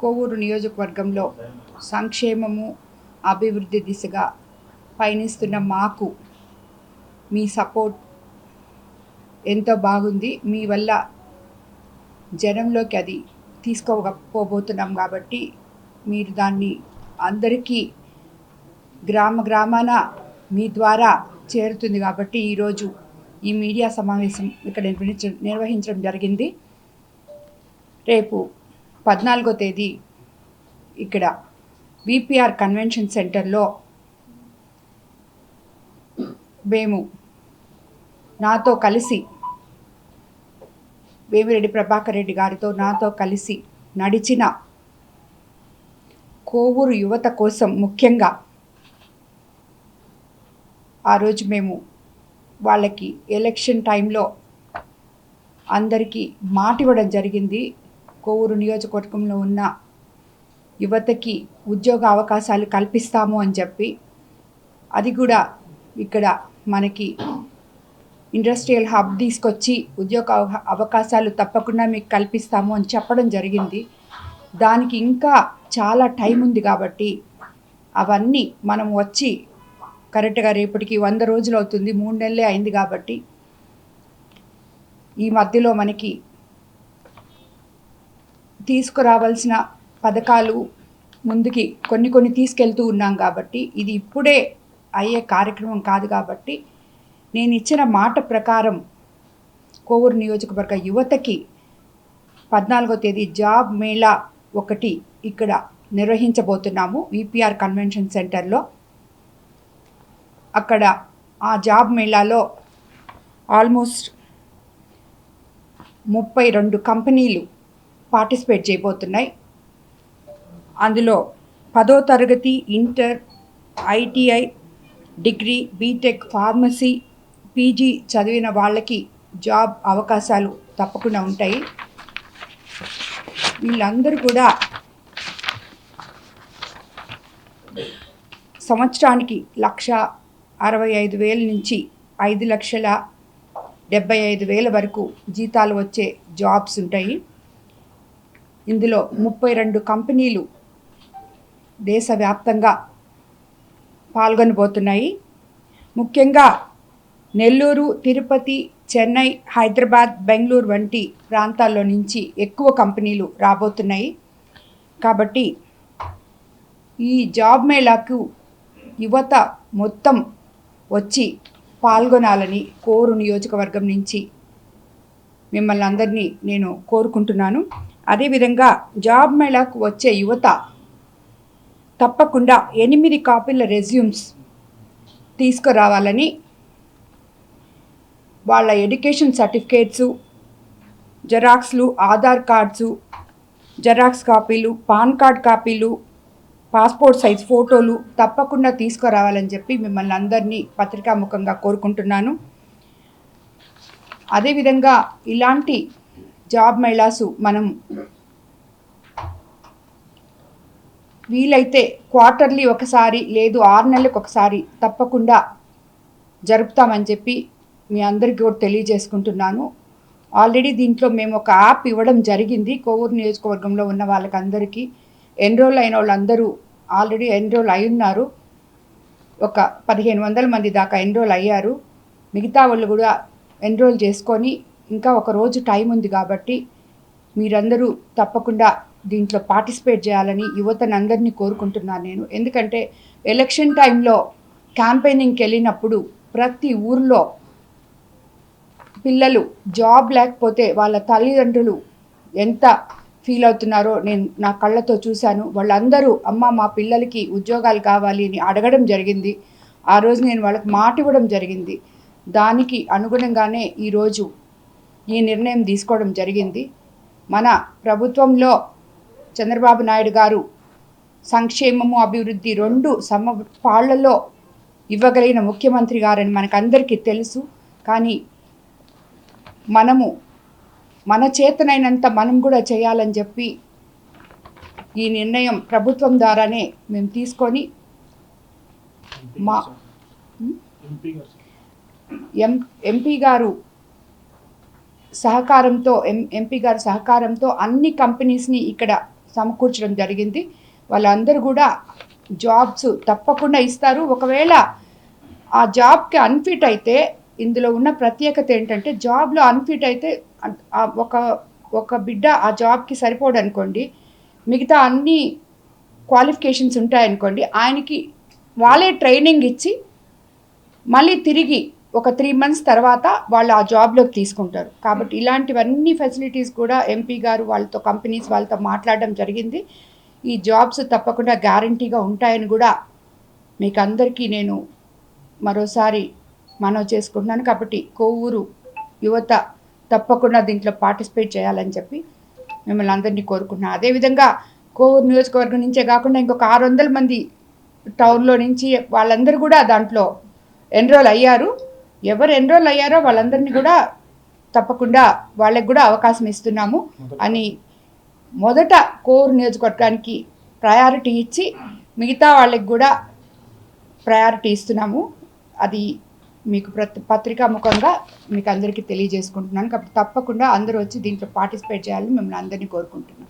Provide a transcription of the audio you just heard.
కోవూరు నియోజకవర్గంలో సంక్షేమము అభివృద్ధి దిశగా పయనిస్తున్న మాకు మీ సపోర్ట్ ఎంతో బాగుంది. మీ వల్ల జనంలోకి అది తీసుకోపోబోతున్నాం కాబట్టి మీరు దాన్ని అందరికీ గ్రామాన మీ ద్వారా చేరుతుంది కాబట్టి ఈరోజు ఈ మీడియా సమావేశం ఇక్కడ నిర్వహించడం జరిగింది. రేపు 14వ తేదీ ఇక్కడ విపిఆర్ కన్వెన్షన్ సెంటర్లో మేము నాతో కలిసి వేమిరెడ్డి ప్రభాకర్ రెడ్డి గారితో నాతో కలిసి నడిచిన కోవూరు యువత కోసం ముఖ్యంగా ఆ రోజు మేము వాళ్ళకి ఎలక్షన్ టైంలో అందరికీ మాట ఇవ్వడం జరిగింది. కోవూరు నియోజకవర్గంలో ఉన్న యువతకి ఉద్యోగ అవకాశాలు కల్పిస్తాము అని చెప్పి, అది కూడా ఇక్కడ మనకి ఇండస్ట్రియల్ హబ్ తీసుకొచ్చి ఉద్యోగ అవకాశాలు తప్పకుండా మీకు కల్పిస్తాము అని చెప్పడం జరిగింది. దానికి ఇంకా చాలా టైం ఉంది కాబట్టి అవన్నీ మనం వచ్చి కరెక్ట్గా రేపటికి 100 రోజులు అవుతుంది, 3 నెలలే అయింది కాబట్టి ఈ మధ్యలో మనకి తీసుకురావాల్సిన పథకాలు ముందుకి కొన్ని తీసుకెళ్తూ ఉన్నాం కాబట్టి ఇది ఇప్పుడే అయ్యే కార్యక్రమం కాదు. కాబట్టి నేను ఇచ్చిన మాట ప్రకారం కోవూరు నియోజకవర్గ యువతకి 14వ తేదీ జాబ్ మేళా ఒకటి ఇక్కడ నిర్వహించబోతున్నాము విపిఆర్ కన్వెన్షన్ సెంటర్లో. అక్కడ ఆ జాబ్ మేళాలో ఆల్మోస్ట్ 32 కంపెనీలు పార్టిసిపేట్ చేయబోతున్నాయి. అందులో 10వ తరగతి, inter, ITI, degree, BTech, pharmacy, PG చదివిన వాళ్ళకి జాబ్ అవకాశాలు తప్పకుండా ఉంటాయి. వీళ్ళందరూ కూడా సంవత్సరానికి 1,65,000 నుంచి 5,75,000 వరకు జీతాలు వచ్చే జాబ్స్ ఉంటాయి. ఇందులో 32 కంపెనీలు దేశవ్యాప్తంగా పాల్గొనబోతున్నాయి. ముఖ్యంగా నెల్లూరు, తిరుపతి, చెన్నై, హైదరాబాద్, బెంగళూరు వంటి ప్రాంతాల్లో నుంచి ఎక్కువ కంపెనీలు రాబోతున్నాయి. కాబట్టి ఈ జాబ్ మేళాకు యువత మొత్తం వచ్చి పాల్గొనాలని కోవూరు నియోజకవర్గం నుంచి మిమ్మల్ని అందరినీ నేను కోరుకుంటున్నాను. అదేవిధంగా జాబ్ మేళాకు వచ్చే యువత తప్పకుండా 8 కాపీల రెజ్యూమ్స్ తీసుకురావాలని, వాళ్ళ ఎడ్యుకేషన్ సర్టిఫికేట్సు, జెరాక్స్లు, ఆధార్ కార్డ్సు, జెరాక్స్ కాపీలు, పాన్ కార్డ్ కాపీలు, పాస్పోర్ట్ సైజ్ ఫోటోలు తప్పకుండా తీసుకురావాలని చెప్పి మిమ్మల్ని అందరినీ పత్రికాముఖంగా కోరుకుంటున్నాను. అదేవిధంగా ఇలాంటి జాబ్ మేళాసు మనం వీలైతే క్వార్టర్లీ ఒకసారి లేదు 6 నెలలకు ఒకసారి తప్పకుండా జరుపుతామని చెప్పి మీ అందరికీ కూడా తెలియజేసుకుంటున్నాను. ఆల్రెడీ దీంట్లో మేము ఒక యాప్ ఇవ్వడం జరిగింది. కోవూరు నియోజకవర్గంలో ఉన్న వాళ్ళకందరికీ ఎన్రోల్ అయిన వాళ్ళందరూ ఆల్రెడీ ఎన్రోల్ అయి ఉన్నారు. ఒక 1500 మంది దాకా ఎన్రోల్ అయ్యారు. మిగతా వాళ్ళు కూడా ఎన్రోల్ చేసుకొని ఇంకా ఒక రోజు టైం ఉంది కాబట్టి మీరందరూ తప్పకుండా దీంట్లో పార్టిసిపేట్ చేయాలని యువతను అందరినీ కోరుకుంటున్నాను నేను. ఎందుకంటే ఎలక్షన్ టైంలో క్యాంపెయినింగ్కి వెళ్ళినప్పుడు ప్రతి ఊర్లో పిల్లలు జాబ్ లేకపోతే వాళ్ళ తల్లిదండ్రులు ఎంత ఫీల్ అవుతున్నారో నేను నా కళ్ళతో చూశాను. వాళ్ళందరూ అమ్మ మా పిల్లలకి ఉద్యోగాలు కావాలి అని అడగడం జరిగింది. ఆ రోజు నేను వాళ్ళకి మాట ఇవ్వడం జరిగింది. దానికి అనుగుణంగానే ఈరోజు ఈ నిర్ణయం తీసుకోవడం జరిగింది. మన ప్రభుత్వంలో చంద్రబాబు నాయుడు గారు సంక్షేమము, అభివృద్ధి 2 సమపాళ్లలో ఇవ్వగలిగిన ముఖ్యమంత్రి గారని మనకందరికీ తెలుసు. కానీ మనము మన చేతనైనంత మనం కూడా చేయాలని చెప్పి ఈ నిర్ణయం ప్రభుత్వం ద్వారానే మేము తీసుకొని మా ఎంపీ గారు సహకారంతో ఎంపీ గారి సహకారంతో అన్ని కంపెనీస్ని ఇక్కడ సమకూర్చడం జరిగింది. వాళ్ళందరూ కూడా జాబ్స్ తప్పకుండా ఇస్తారు. ఒకవేళ ఆ జాబ్కి అన్ఫిట్ అయితే, ఇందులో ఉన్న ప్రత్యేకత ఏంటంటే జాబ్లో అన్ఫిట్ అయితే ఒక బిడ్డ ఆ జాబ్కి సరిపోడు అనుకోండి, మిగతా అన్ని క్వాలిఫికేషన్స్ ఉంటాయనుకోండి, ఆయనకి వాళ్ళే ట్రైనింగ్ ఇచ్చి మళ్ళీ తిరిగి ఒక 3 months తర్వాత వాళ్ళు ఆ జాబ్లోకి తీసుకుంటారు. కాబట్టి ఇలాంటివన్నీ ఫెసిలిటీస్ కూడా ఎంపీ గారు వాళ్ళతో కంపెనీస్ వాళ్ళతో మాట్లాడడం జరిగింది. ఈ జాబ్స్ తప్పకుండా గ్యారంటీగా ఉంటాయని కూడా మీకు అందరికీ నేను మరోసారి మనవి చేసుకుంటున్నాను. కాబట్టి కోవూరు యువత తప్పకుండా దీంట్లో పార్టిసిపేట్ చేయాలని చెప్పి మిమ్మల్ని అందరినీ కోరుకుంటున్నాను. అదేవిధంగా కోవూరు నియోజకవర్గం నుంచే కాకుండా ఇంకొక 600 మంది టౌన్లో నుంచి వాళ్ళందరూ కూడా దాంట్లో ఎన్రోల్ అయ్యారు. ఎవరు ఎన్రోల్ అయ్యారో వాళ్ళందరినీ కూడా తప్పకుండా వాళ్ళకి కూడా అవకాశం ఇస్తున్నాము అని మొదట కోవూరు నియోజకవర్గానికి ప్రయారిటీ ఇచ్చి మిగతా వాళ్ళకి కూడా ప్రయారిటీ ఇస్తున్నాము. అది మీకు పత్రికా ముఖంగా మీకు అందరికీ తెలియజేసుకుంటున్నాను. కాబట్టి తప్పకుండా అందరూ వచ్చి దీంట్లో పార్టిసిపేట్ చేయాలని మిమ్మల్ని అందరినీ కోరుకుంటున్నాను.